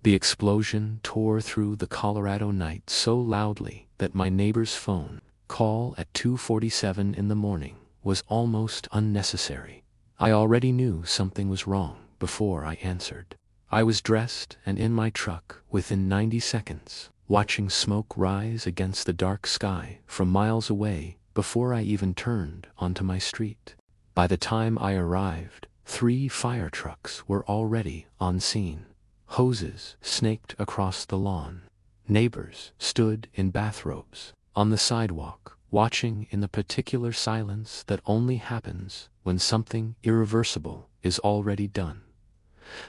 The explosion tore through the Colorado night so loudly that my neighbor's phone call at 2:47 in the morning was almost unnecessary. I already knew something was wrong before I answered. I was dressed and in my truck within 90 seconds, watching smoke rise against the dark sky from miles away before I even turned onto my street. By the time I arrived, 3 fire trucks were already on scene. Hoses snaked across the lawn. Neighbors stood in bathrobes on the sidewalk, watching in the particular silence that only happens when something irreversible is already done.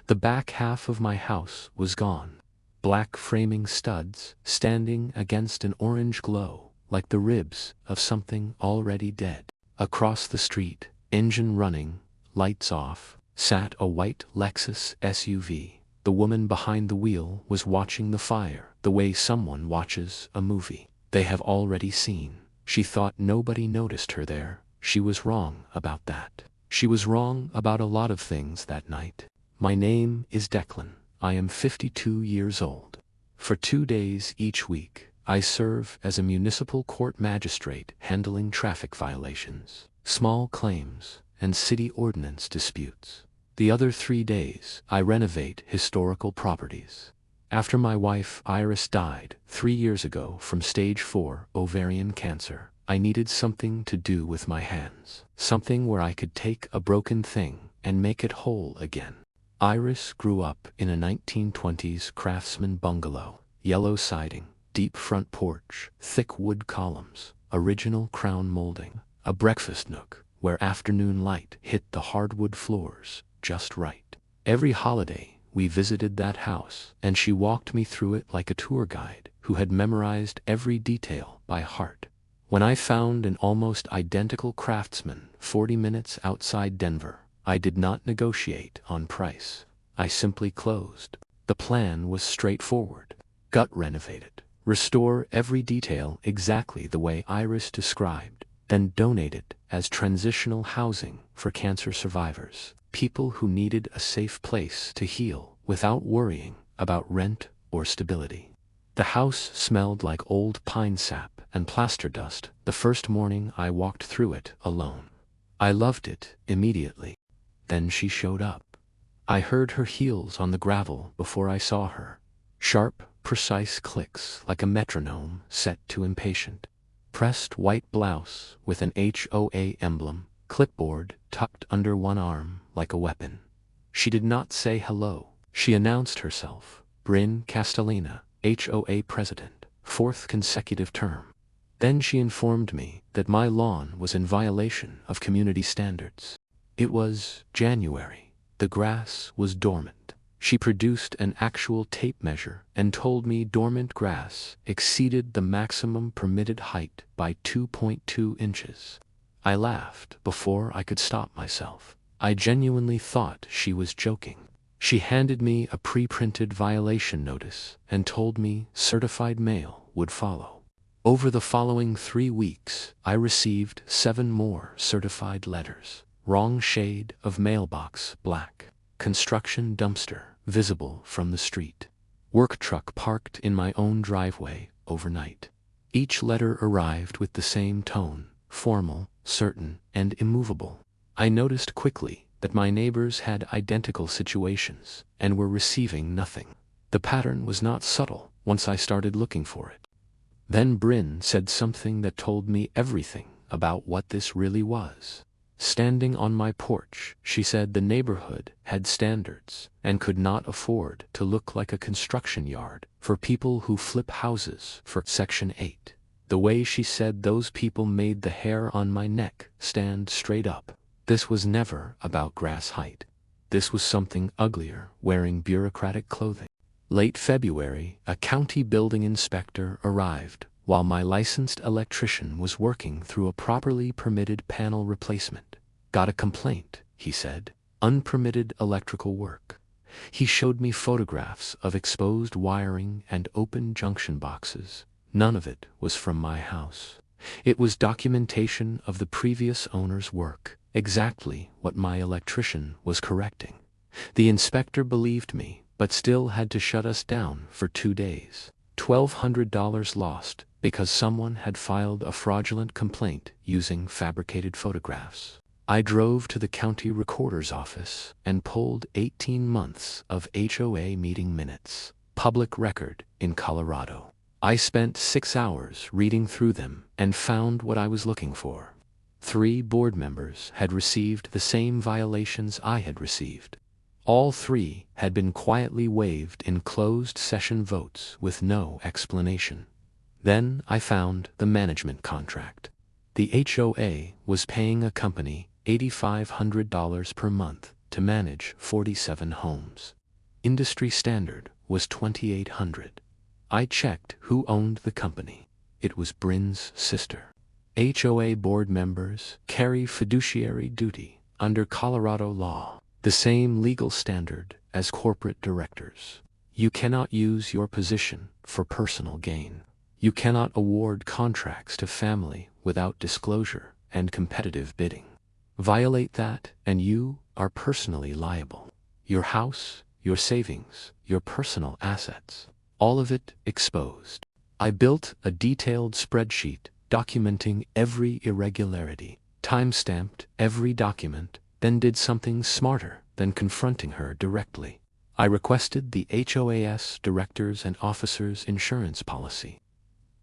The back half of my house was gone. Black framing studs standing against an orange glow like the ribs of something already dead. Across the street, engine running, lights off, sat a white Lexus SUV. The woman behind the wheel was watching the fire the way someone watches a movie they have already seen. She thought nobody noticed her there. She was wrong about that. She was wrong about a lot of things that night. My name is Declan. I am 52 years old. For 2 days each week, I serve as a municipal court magistrate handling traffic violations, small claims, and city ordinance disputes. The other 3 days, I renovate historical properties. After my wife Iris died 3 years ago from stage 4 ovarian cancer, I needed something to do with my hands, something where I could take a broken thing and make it whole again. Iris grew up in a 1920s craftsman bungalow, yellow siding, deep front porch, thick wood columns, original crown molding, a breakfast nook where afternoon light hit the hardwood floors just right. Every holiday, we visited that house, and she walked me through it like a tour guide who had memorized every detail by heart. When I found an almost identical craftsman 40 minutes outside Denver, I did not negotiate on price. I simply closed. The plan was straightforward. Gut renovated. Restore every detail exactly the way Iris described, then donate it as transitional housing for cancer survivors, people who needed a safe place to heal without worrying about rent or stability. The house smelled like old pine sap and plaster dust the first morning I walked through it alone. I loved it immediately. Then she showed up. I heard her heels on the gravel before I saw her. Sharp, precise clicks like a metronome set to impatient. Pressed white blouse with an HOA emblem, clipboard tucked under one arm like a weapon. She did not say hello. She announced herself, Bryn Castellina, HOA president, 4th consecutive term. Then she informed me that my lawn was in violation of community standards. It was January. The grass was dormant. She produced an actual tape measure and told me dormant grass exceeded the maximum permitted height by 2.2 inches. I laughed before I could stop myself. I genuinely thought she was joking. She handed me a pre-printed violation notice and told me certified mail would follow. Over the following 3 weeks, I received 7 more certified letters. Wrong shade of mailbox black. Construction dumpster visible from the street. Work truck parked in my own driveway overnight. Each letter arrived with the same tone, formal, certain, and immovable. I noticed quickly that my neighbors had identical situations and were receiving nothing. The pattern was not subtle once I started looking for it. Then Bryn said something that told me everything about what this really was. Standing on my porch, she said the neighborhood had standards and could not afford to look like a construction yard for people who flip houses for Section 8. The way she said those people made the hair on my neck stand straight up. This was never about grass height. This was something uglier, wearing bureaucratic clothing. Late February, a county building inspector arrived while my licensed electrician was working through a properly permitted panel replacement. Got a complaint, he said. Unpermitted electrical work. He showed me photographs of exposed wiring and open junction boxes. None of it was from my house. It was documentation of the previous owner's work, exactly what my electrician was correcting. The inspector believed me, but still had to shut us down for 2 days. $1,200 lost because someone had filed a fraudulent complaint using fabricated photographs. I drove to the county recorder's office and pulled 18 months of HOA meeting minutes, public record in Colorado. I spent 6 hours reading through them and found what I was looking for. 3 board members had received the same violations I had received. All 3 had been quietly waived in closed session votes with no explanation. Then I found the management contract. The HOA was paying a company $8,500 per month to manage 47 homes. Industry standard was $2,800. I checked who owned the company. It was Bryn's sister. HOA board members carry fiduciary duty under Colorado law, the same legal standard as corporate directors. You cannot use your position for personal gain. You cannot award contracts to family without disclosure and competitive bidding. Violate that and you are personally liable. Your house, your savings, your personal assets, all of it exposed. I built a detailed spreadsheet documenting every irregularity, time-stamped every document, then did something smarter than confronting her directly. I requested the HOA's directors and officers insurance policy.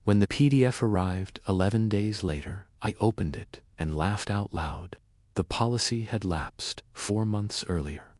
When the PDF arrived 11 days later, I opened it and laughed out loud. The policy had lapsed 4 months earlier.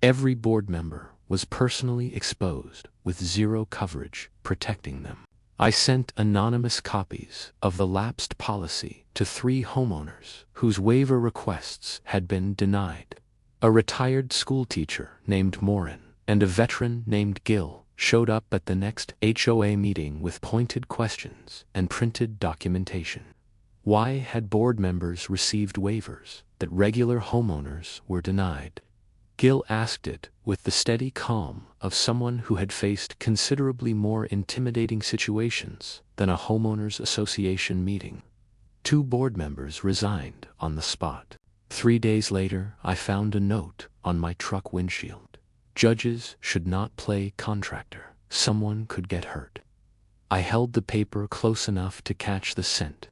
Every board member was personally exposed with zero coverage protecting them. I sent anonymous copies of the lapsed policy to 3 homeowners whose waiver requests had been denied. A retired school teacher named Morin and a veteran named Gill showed up at the next HOA meeting with pointed questions and printed documentation. Why had board members received waivers that regular homeowners were denied? Gill asked it with the steady calm of someone who had faced considerably more intimidating situations than a homeowners association meeting. 2 board members resigned on the spot. 3 days later, I found a note on my truck windshield. Judges should not play contractor. Someone could get hurt. I held the paper close enough to catch the scent.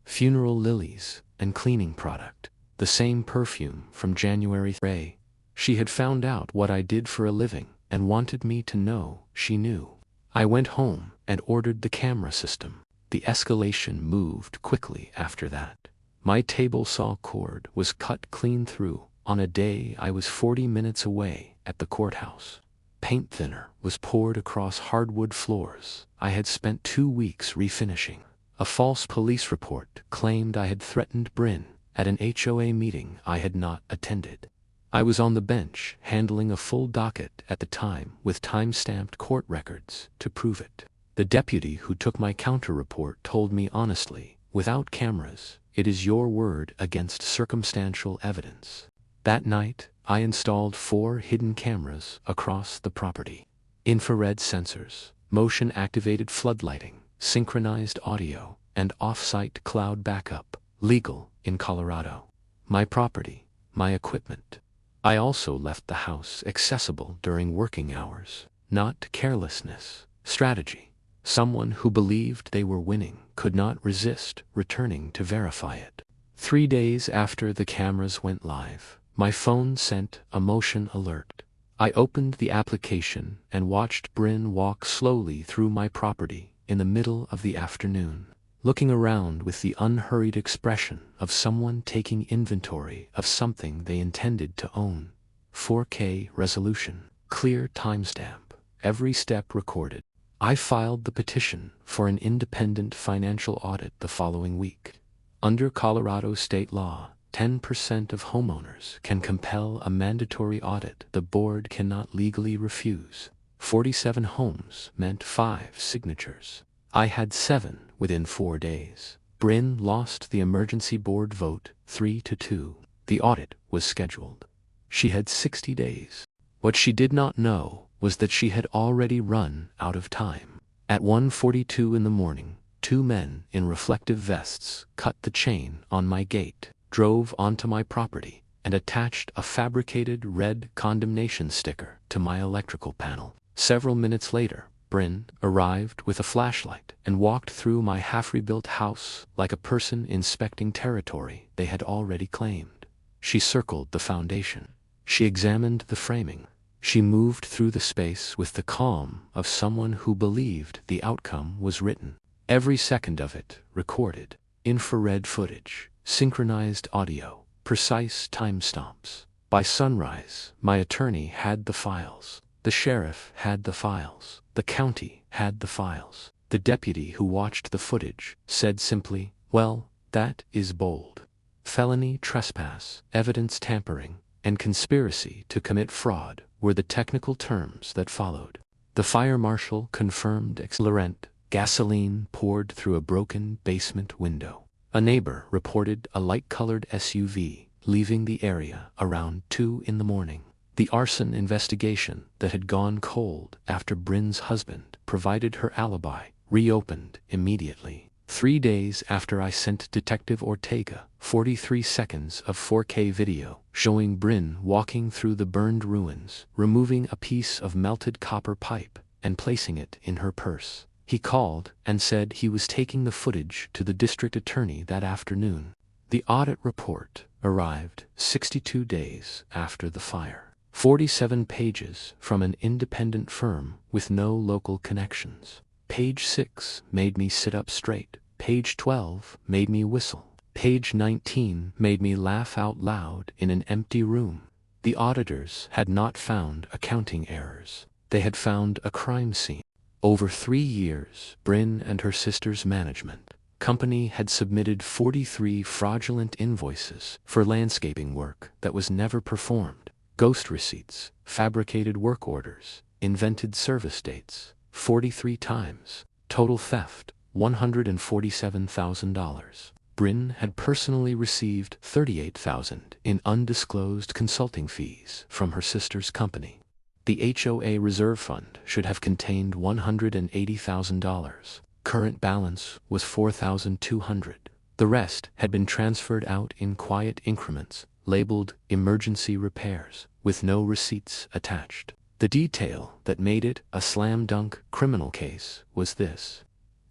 Funeral lilies and cleaning product, the same perfume from January 3. She had found out what I did for a living and wanted me to know she knew. I went home and ordered the camera system. The escalation moved quickly after that. My table saw cord was cut clean through on a day I was 40 minutes away at the courthouse. Paint thinner was poured across hardwood floors I had spent 2 weeks refinishing. A false police report claimed I had threatened Bryn at an HOA meeting I had not attended. I was on the bench handling a full docket at the time with time-stamped court records to prove it. The deputy who took my counter-report told me honestly, without cameras, it is your word against circumstantial evidence. That night, I installed 4 hidden cameras across the property. Infrared sensors, motion-activated floodlighting, synchronized audio, and off-site cloud backup, legal in Colorado. My property, my equipment. I also left the house accessible during working hours, not carelessness, strategy. Someone who believed they were winning could not resist returning to verify it. 3 days after the cameras went live, my phone sent a motion alert. I opened the application and watched Bryn walk slowly through my property in the middle of the afternoon, looking around with the unhurried expression of someone taking inventory of something they intended to own. 4K resolution, clear timestamp, every step recorded. I filed the petition for an independent financial audit the following week. Under Colorado state law, 10% of homeowners can compel a mandatory audit the board cannot legally refuse. 47 homes meant 5 signatures. I had 7 within 4 days. Bryn lost the emergency board vote 3-2. The audit was scheduled. She had 60 days. What she did not know was that she had already run out of time. At 1:42 in the morning, 2 men in reflective vests cut the chain on my gate, drove onto my property, and attached a fabricated red condemnation sticker to my electrical panel. Several minutes later, Bryn arrived with a flashlight and walked through my half-rebuilt house like a person inspecting territory they had already claimed. She circled the foundation. She examined the framing. She moved through the space with the calm of someone who believed the outcome was written. Every second of it recorded. Infrared footage, synchronized audio, precise timestamps. By sunrise, my attorney had the files. The sheriff had the files. The county had the files. The deputy who watched the footage said simply, "Well, that is bold." Felony trespass, evidence tampering, and conspiracy to commit fraud were the technical terms that followed. The fire marshal confirmed accelerant. Gasoline poured through a broken basement window. A neighbor reported a light-colored SUV leaving the area around 2 in the morning. The arson investigation that had gone cold after Bryn's husband provided her alibi reopened immediately. 3 days after I sent Detective Ortega 43 seconds of 4K video showing Bryn walking through the burned ruins, removing a piece of melted copper pipe and placing it in her purse. He called and said he was taking the footage to the district attorney that afternoon. The audit report arrived 62 days after the fire. 47 pages from an independent firm with no local connections. Page 6 made me sit up straight. Page 12 made me whistle. Page 19 made me laugh out loud in an empty room. The auditors had not found accounting errors. They had found a crime scene. Over 3 years, Bryn and her sister's management company had submitted 43 fraudulent invoices for landscaping work that was never performed. Ghost receipts, fabricated work orders, invented service dates, 43 times. Total theft, $147,000. Bryn had personally received $38,000 in undisclosed consulting fees from her sister's company. The HOA reserve fund should have contained $180,000. Current balance was $4,200. The rest had been transferred out in quiet increments, labeled emergency repairs, with no receipts attached. The detail that made it a slam-dunk criminal case was this.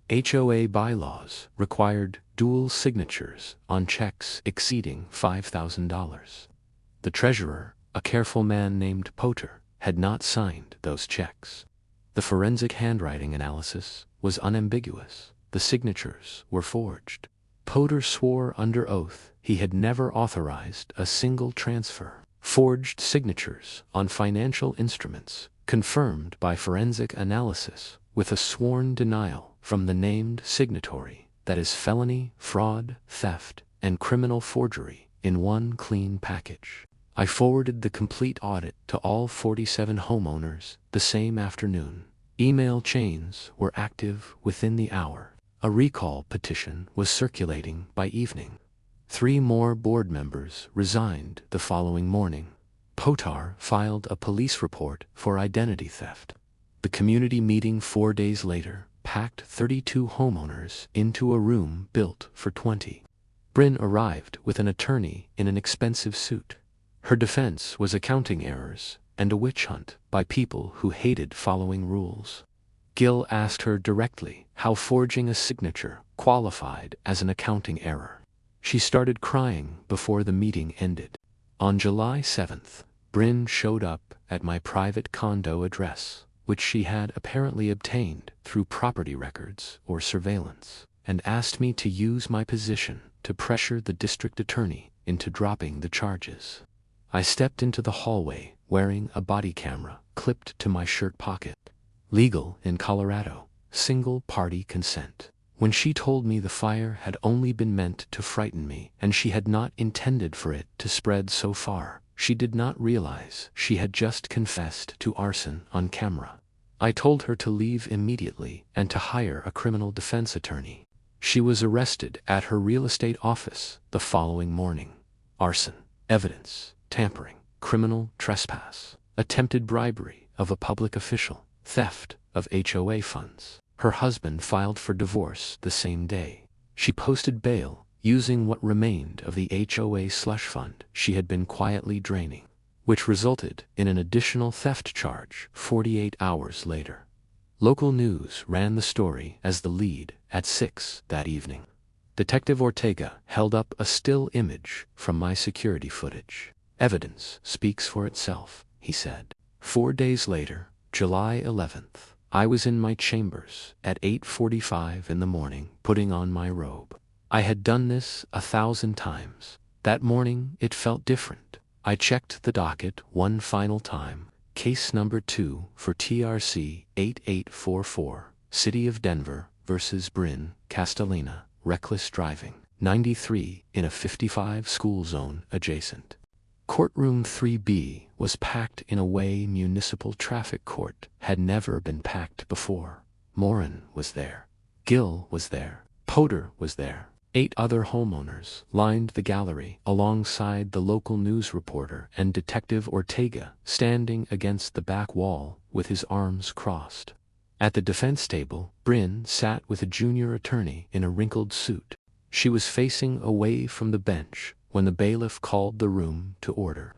HOA bylaws required dual signatures on checks exceeding $5,000. The treasurer, a careful man named Potter, had not signed those checks. The forensic handwriting analysis was unambiguous. The signatures were forged. Potter swore under oath he had never authorized a single transfer. Forged signatures on financial instruments, confirmed by forensic analysis, with a sworn denial from the named signatory that is felony, fraud, theft, and criminal forgery in one clean package. I forwarded the complete audit to all 47 homeowners the same afternoon. Email chains were active within the hour. A recall petition was circulating by evening. 3 more board members resigned the following morning. Potter filed a police report for identity theft. The community meeting 4 days later packed 32 homeowners into a room built for 20. Bryn arrived with an attorney in an expensive suit. Her defense was accounting errors and a witch hunt by people who hated following rules. Gill asked her directly how forging a signature qualified as an accounting error. She started crying before the meeting ended. On July 7th, Bryn showed up at my private condo address, which she had apparently obtained through property records or surveillance, and asked me to use my position to pressure the district attorney into dropping the charges. I stepped into the hallway wearing a body camera clipped to my shirt pocket. Legal in Colorado, single-party consent. When she told me the fire had only been meant to frighten me and she had not intended for it to spread so far, she did not realize she had just confessed to arson on camera. I told her to leave immediately and to hire a criminal defense attorney. She was arrested at her real estate office the following morning. Arson, evidence, tampering, criminal trespass, attempted bribery of a public official, theft of HOA funds. Her husband filed for divorce the same day. She posted bail using what remained of the HOA slush fund she had been quietly draining, which resulted in an additional theft charge 48 hours later. Local news ran the story as the lead at 6 that evening. Detective Ortega held up a still image from my security footage. "Evidence speaks for itself," he said. 4 days later, July 11th, I was in my chambers at 8:45 in the morning putting on my robe. I had done this 1,000 times. That morning it felt different. I checked the docket one final time. Case number 2 for TRC 8844, City of Denver versus Bryn Castellina, reckless driving, 93 in a 55 school zone adjacent. Courtroom 3B was packed in a way municipal traffic court had never been packed before. Morin was there. Gill was there. Potter was there. 8 other homeowners lined the gallery alongside the local news reporter and Detective Ortega standing against the back wall with his arms crossed. At the defense table, Bryn sat with a junior attorney in a wrinkled suit. She was facing away from the bench when the bailiff called the room to order.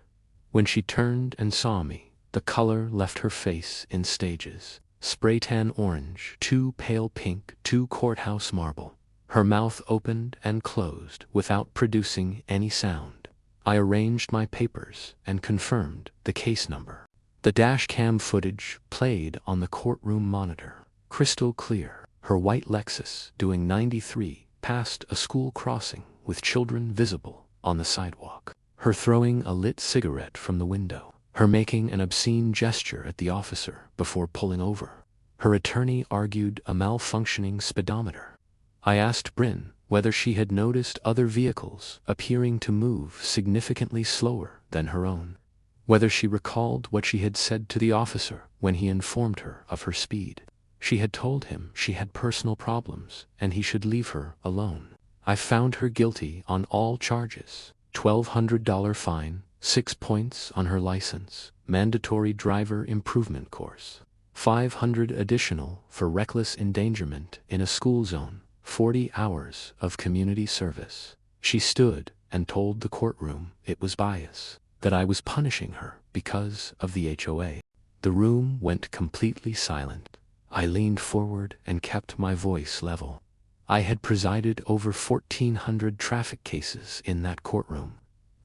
When she turned and saw me, the color left her face in stages. Spray tan orange, 2 pale pink, 2 courthouse marble. Her mouth opened and closed without producing any sound. I arranged my papers and confirmed the case number. The dash cam footage played on the courtroom monitor. Crystal clear. Her white Lexus doing 93 past a school crossing with children visible on the sidewalk. Her throwing a lit cigarette from the window. Her making an obscene gesture at the officer before pulling over. Her attorney argued a malfunctioning speedometer. I asked Bryn whether she had noticed other vehicles appearing to move significantly slower than her own, whether she recalled what she had said to the officer when he informed her of her speed. She had told him she had personal problems and he should leave her alone. I found her guilty on all charges. $1,200 fine, 6 points on her license, mandatory driver improvement course, 500 additional for reckless endangerment in a school zone, 40 hours of community service. She stood and told the courtroom it was bias, that I was punishing her because of the HOA. The room went completely silent. I leaned forward and kept my voice level. I had presided over 1,400 traffic cases in that courtroom.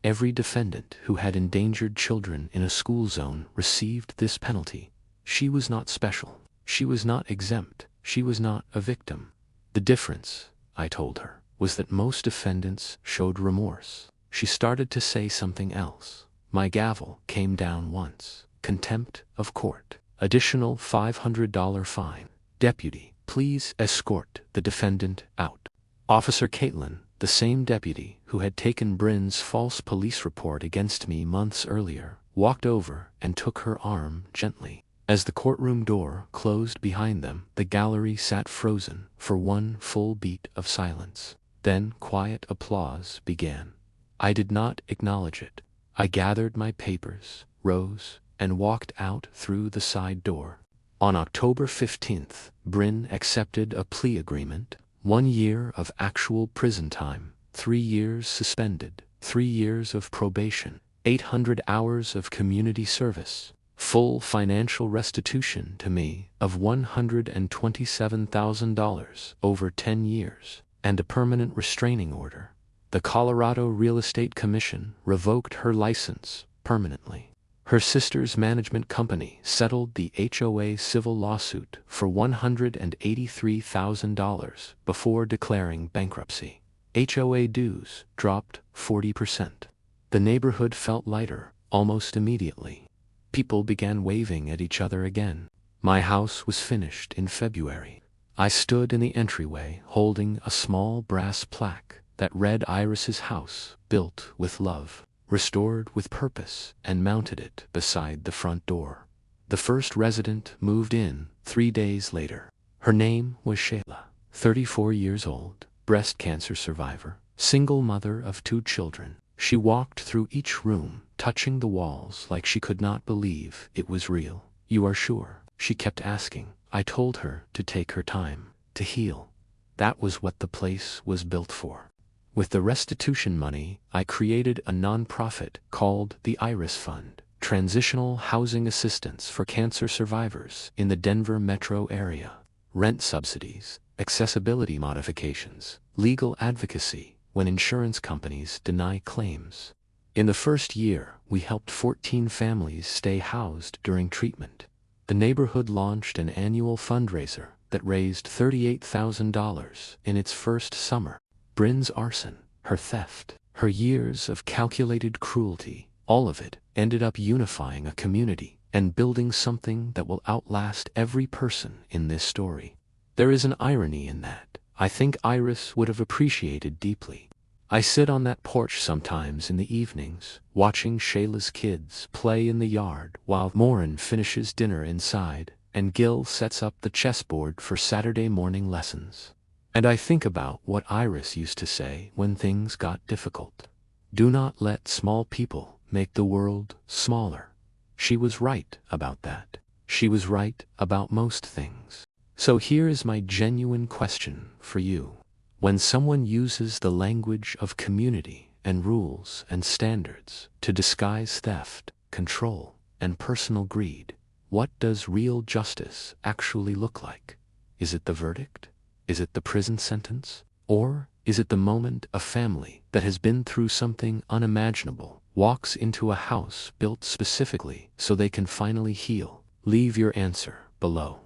Every defendant who had endangered children in a school zone received this penalty. She was not special. She was not exempt. She was not a victim. The difference, I told her, was that most defendants showed remorse. She started to say something else. My gavel came down once. Contempt of court. Additional $500 fine. Deputy, please escort the defendant out. Officer Caitlin, the same deputy who had taken Bryn's false police report against me months earlier, walked over and took her arm gently. As the courtroom door closed behind them, the gallery sat frozen for one full beat of silence. Then quiet applause began. I did not acknowledge it. I gathered my papers, rose, and walked out through the side door. On October 15th, Bryn accepted a plea agreement, 1 year of actual prison time, 3 years suspended, 3 years of probation, 800 hours of community service, full financial restitution to me of $127,000 over 10 years, and a permanent restraining order. The Colorado Real Estate Commission revoked her license permanently. Her sister's management company settled the HOA civil lawsuit for $183,000 before declaring bankruptcy. HOA dues dropped 40%. The neighborhood felt lighter almost immediately. People began waving at each other again. My house was finished in February. I stood in the entryway holding a small brass plaque that read Iris's house, built with love, restored with purpose, and mounted it beside the front door. The first resident moved in 3 days later. Her name was Shayla, 34 years old, breast cancer survivor, single mother of 2 children. She walked through each room, touching the walls like she could not believe it was real. "You are sure?" she kept asking. I told her to take her time, to heal. That was what the place was built for. With the restitution money, I created a nonprofit called the Iris Fund, Transitional Housing Assistance for Cancer Survivors in the Denver metro area. Rent subsidies, accessibility modifications, legal advocacy when insurance companies deny claims. In the first year, we helped 14 families stay housed during treatment. The neighborhood launched an annual fundraiser that raised $38,000 in its first summer. Bryn's arson, her theft, her years of calculated cruelty, all of it ended up unifying a community and building something that will outlast every person in this story. There is an irony in that I think Iris would have appreciated deeply. I sit on that porch sometimes in the evenings, watching Shayla's kids play in the yard while Morin finishes dinner inside and Gil sets up the chessboard for Saturday morning lessons. And I think about what Iris used to say when things got difficult. Do not let small people make the world smaller. She was right about that. She was right about most things. So here is my genuine question for you. When someone uses the language of community and rules and standards to disguise theft, control, and personal greed, what does real justice actually look like? Is it the verdict? Is it the prison sentence? Or is it the moment a family that has been through something unimaginable walks into a house built specifically so they can finally heal? Leave your answer below.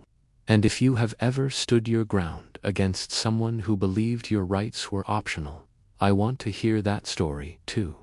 And if you have ever stood your ground against someone who believed your rights were optional, I want to hear that story too.